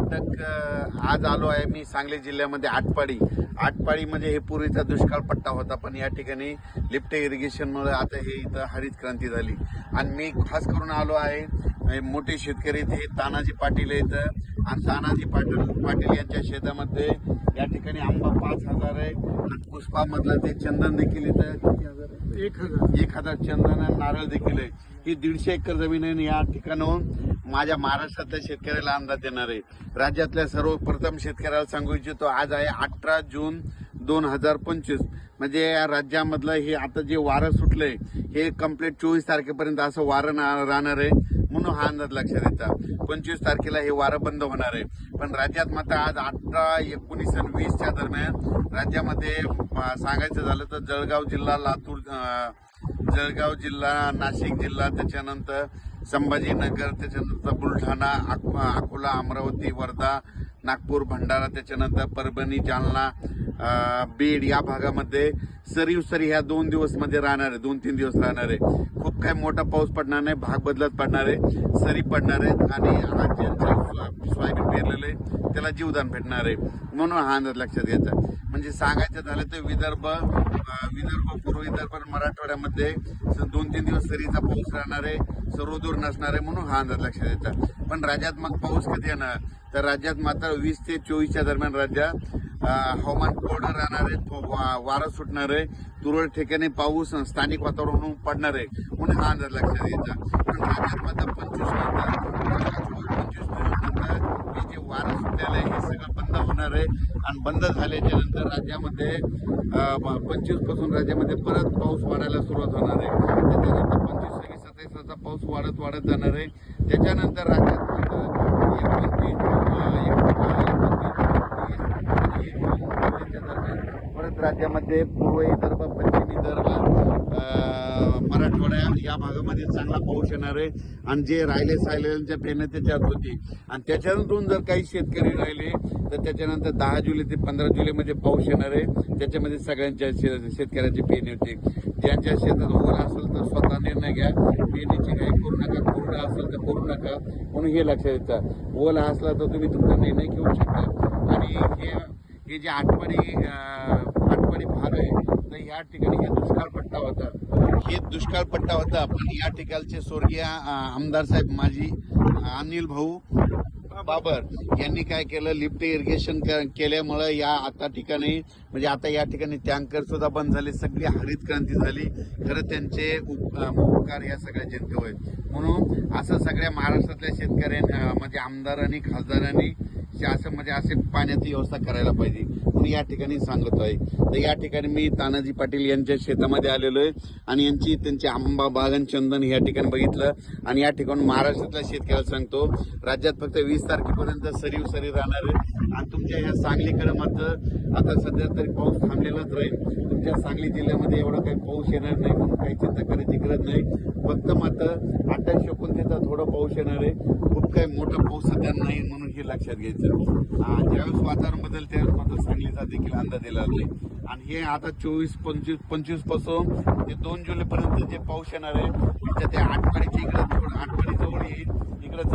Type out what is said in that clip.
कर्नाटक आज आलो आहे मी सांगली जिल्ह्यामध्ये आटपाडी म्हणजे हे पूर्वीचा दुष्काळ पट्टा होता, पण या ठिकाणी लिफ्ट इरिगेशनमुळे आता हे इथं हरित क्रांती झाली. आणि मी खास करून आलो आहे मोठे शेतकरी हे तानाजी पाटील आहेत आणि तानाजी पाटील यांच्या शेतामध्ये या ठिकाणी आंबा 5,000 आहे आणि पुष्पामधलं ते चंदन देखील इथं किती हजार आहे? 1,000 चंदन आणि नारळ देखील आहे. ही 150 एकर जमीन आहे. या ठिकाणाहून माझ्या महाराष्ट्रातल्या शेतकऱ्याला अंदाज देणार आहे. राज्यातल्या सर्वप्रथम शेतकऱ्याला सांगू इच्छितो, आज आहे 18 जून 2025. म्हणजे या राज्यामधलं हे आता जे वारं सुटलंय हे कंप्लीट 24 तारखेपर्यंत असं वारं राहणार आहे, म्हणून हा अंदाज लक्षात येता. 25 तारखेला हे वारं बंद होणार आहे. पण राज्यात मात्र आज 18, 19 आणि 20च्या दरम्यान राज्यामध्ये सांगायचं झालं तर जळगाव जिल्हा, लातूर, जळगाव जिल्हा, नाशिक जिल्हा, त्याच्यानंतर संभाजीनगर, त्याच्यानंतर बुलढाणा, अकोला, अमरावती, वर्धा, नागपूर, भंडारा, त्याच्यानंतर परभणी, जालना, बीड या भागामध्ये सरी ह्या 2 दिवस मध्ये राहणार आहे. 2-3 दिवस राहणार आहे. खूप काही मोठा पाऊस पडणार नाही, भाग बदलत पडणार आहे, सरी पडणार आहेत आणि सोयाबीन पेरलेलं आहे त्याला जीवदान भेटणार आहे, म्हणून हा अंदाज लक्षात घ्यायचा. म्हणजे सांगायचं झालं तर विदर्भ, पूर्व विदर्भ आणि मराठवाड्यामध्ये 2-3 दिवस सरीचा पाऊस राहणार आहे, सर्वदूर नसणार आहे, म्हणून हा अंदाज लक्षात येतात. पण राज्यात मग पाऊस कधी येणार तर राज्यात मात्र 20 ते 24च्या दरम्यान राज्यात हवामान कोरडं राहणार आहे, वारं सुटणार आहे, तुरळक ठिकाणी पाऊस स्थानिक वातावरण पडणार आहे, म्हणून हा अंदाज लक्षात घ्यायचा. पण राज्यात मात्र 25 हे जे वारं सुटलेलं आहे हे सगळं बंद होणार आहे. आणि बंद झाल्याच्या नंतर राज्यामध्ये 25 पासून राज्यामध्ये परत पाऊस वाढायला सुरुवात होणार आहे. त्याच्यानंतर 25, 26, 27 पाऊस वाढत जाणार आहे. त्याच्यानंतर राज्यात परत राज्यामध्ये पूर्व विदर्भ, पश्चिम विदर्भ, मराठवाड्या या भागामध्ये चांगला पाऊस येणार आहे. आणि जे राहिलेल्यांच्या पेरण्या त्याच्यात होती आणि त्याच्यानंतरून जर काही शेतकरी राहिले तर त्याच्यानंतर 10 जुलै ते 15 जुलैमध्ये पाऊस येणार आहे. त्याच्यामध्ये सगळ्यांच्या शेतकऱ्याची पेरणी होती. ज्यांच्या शेतात ओला असेल तर स्वतः निर्णय घ्या, पेरणीची काही करू नका, कोरडा असेल तर करू नका, म्हणून हे लक्षात येतं. ओला असला तर तुम्ही तुमचा निर्णय घेऊ शकता. आणि हे जे आटपाडी भाग आहे तर या ठिकाणी हे दुष्काळ पट्टा होता. पण या ठिकाणचे स्वर्गीय आमदार साहेब माजी अनिल भाऊ बाबर यांनी काय केलं, लिफ्ट इरिगेशन केल्यामुळे या आता ठिकाणी म्हणजे आता या ठिकाणी टँकर सुद्धा बंद झाले, सगळी हरित क्रांती झाली. खरं त्यांचे उपकार या सगळ्या जनतेवर आहेत. म्हणून असं सगळ्या महाराष्ट्रातल्या शेतकऱ्यांनी म्हणजे आमदारांनी, खासदारांनी शासन असे पाण्याची व्यवस्था करायला पाहिजे, म्हणून या ठिकाणी सांगतो आहे. तर या ठिकाणी मी तानाजी पाटील यांच्या शेतामध्ये आलेलो आहे आणि त्यांची आंबा बागान, चंदन या ठिकाणी बघितलं. आणि या ठिकाणी महाराष्ट्रातल्या शेतकऱ्याला सांगतो, राज्यात फक्त 20 तारखेपर्यंत सरी राहणार आहे. आणि तुमच्या ह्या सांगलीकडे मात्र आता सध्या तरी पाऊस थांबलेलाच राहील. तुमच्या सांगली जिल्ह्यामध्ये एवढा काही पाऊस येणार नाही, म्हणून काही चिंता करायची गरज नाही. फक्त मात्र 28-29 थोडा पाऊस येणार आहे, खूप काही मोठा पाऊस सध्या नाही, म्हणून हे लक्षात घ्यायचं. ज्यावेळेस वातावरण बदल त्यावेळेस मात्र सांगलीचा देखील अंदाज दिला नाही. आणि हे आता 24-25 पासून ते 2 जुलैपर्यंत जे पाऊस येणार आहे ते आटपाडीच्या इकडे, आटपाडी जवळ येईल इकडे